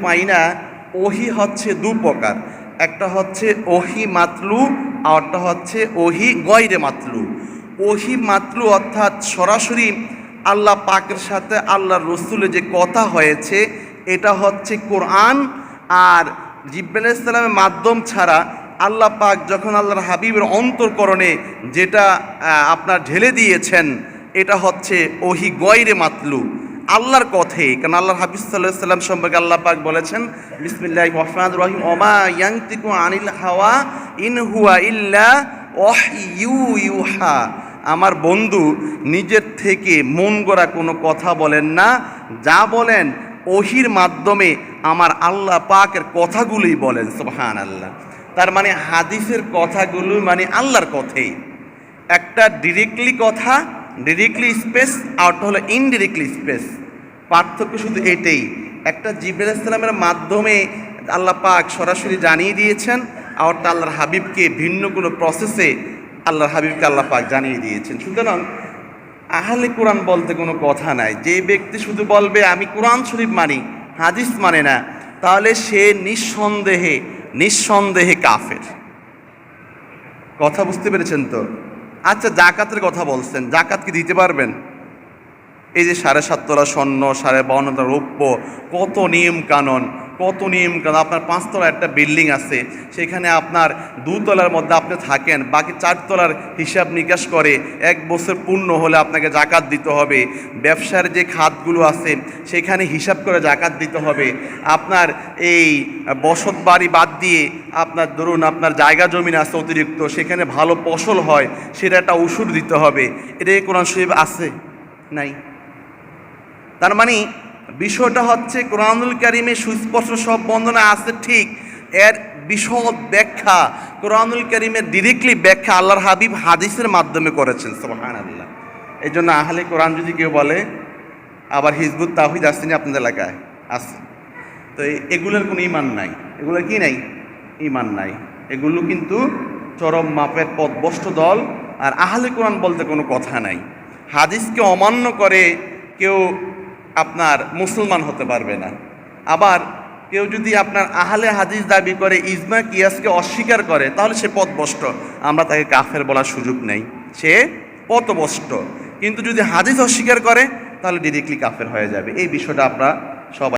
মাইনা ওহি হচ্ছে দু প্রকার, একটা হচ্ছে ওহি মাতলু আর একটা হচ্ছে ওহি গয়রে মাতলু। ওহি মাতলু অর্থাৎ সরাসরি আল্লাহ পাকের সাথে আল্লাহর রসুলের যে কথা হয়েছে এটা হচ্ছে কোরআন। আর জিবরাইল আলাইহিস সালামের মাধ্যম ছাড়া আল্লাহ পাক যখন আল্লাহর হাবিবের অন্তরকরণে যেটা আপনার ঢেলে দিয়েছেন এটা হচ্ছে ওহি গয়রে মাতলু, আল্লাহর কথাই। কারণ আল্লাহর হাবিব সাল্লাল্লাহু আলাইহি সাল্লাম সম্পর্কে আল্লাহ পাক বলেছেন বিসমিল্লাহির রহমানির রহিম ওমা ইয়ানতিকু আনিল হাওয়া ইন হুয়া ইল্লা ওয়াহয়ু ইউহা। আমার বন্ধু নিজের থেকে মন গড়া কোনো কথা বলেন না, যা বলেন ওহির মাধ্যমে আমার আল্লাহ পাকের কথাগুলোই বলেন। সুবহানাল্লাহ। তার মানে হাদিসের কথাগুলো মানে আল্লাহর কথাই। একটা ডিরেক্টলি কথা, ডিরেক্টলি স্পেস, আর হলো ইনডিরেক্টলি স্পেস। পার্থক্য শুধু এটাই, একটা জিবরাইল আলাইহিস সালামের মাধ্যমে আল্লাহ পাক সরাসরি জানিয়ে দিয়েছেন, আর আল্লাহর হাবিবকে ভিন্ন কোনো প্রসেসে আল্লাহর হাবিবকে আল্লাহ পাক জানিয়ে দিয়েছেন। সুতরাং আহলে কোরআন বলতে কোনো কথা নাই। যে ব্যক্তি শুধু বলবে আমি কোরআন শরীফ মানি, হাদিস মানে না, তাহলে সে নিঃসন্দেহে কাফের। কথা বুঝতে পেরেছেন তো? আচ্ছা, জাকাতের কথা বলছেন, জাকাত কি দিতে পারবেন? এই যে 7.5 তোলা স্বর্ণ, 52 তোলা রৌপ্য, কত নিয়ম কানুন। আপনার 5 তলা একটা বিল্ডিং আছে, সেখানে আপনার 2 তলার মধ্যে আপনি থাকেন, বাকি 4 তলার হিসাব নিকাশ করে 1 বছর পূর্ণ হলে আপনাকে জাকাত দিতে হবে। ব্যবসার যে খাতগুলো আছে সেখানে হিসাব করে জাকাত দিতে হবে। আপনার এই বসত বাড়ি বাদ দিয়ে আপনার ধরুন আপনার জায়গা জমিন আছে অতিরিক্ত, সেখানে ভালো ফসল হয়, সেটা একটা উসুর দিতে হবে। এটা কোরআন শরীফ আছে? নাই। তার মানে বিষয়টা হচ্ছে কোরআনুল কারীমে সুস্পষ্ট সব বর্ণনা আছে ঠিক, এর বিশদ ব্যাখ্যা কোরআনুল কারীমের ডিরেক্টলি ব্যাখ্যা আল্লাহর হাবিব হাদিসের মাধ্যমে করেছেন। সুবহানাল্লাহ। এই জন্য আহলে কোরআন যদি কেউ বলে, আবার হিজবুত তাওহীদ আসেনি আপনাদের এলাকায়? আছে। তো এগুলোর কোনো ইমান নাই, এগুলোর কি নাই? ইমান নাই। এগুলো কিন্তু চরম মাপের পথভ্রষ্ট দল। আর আহলে কোরআন বলতে কোনো কথা নাই। হাদিসকে অমান্য করে কেউ আপনার মুসলমান হতে পারবে না। আবার কেউ যদি আপনার আহলে হাদিস দাবি করে, ইজমা কিয়াসকে অস্বীকার করে, তাহলে সে পথভ্রষ্ট। আমরা তাকে কাফের বলার সুযোগ নেই, সে পথভ্রষ্ট। কিন্তু যদি হাদিস অস্বীকার করে তাহলে ডিরেক্টলি কাফের হয়ে যাবে। এই বিষয়টা আমরা সবাই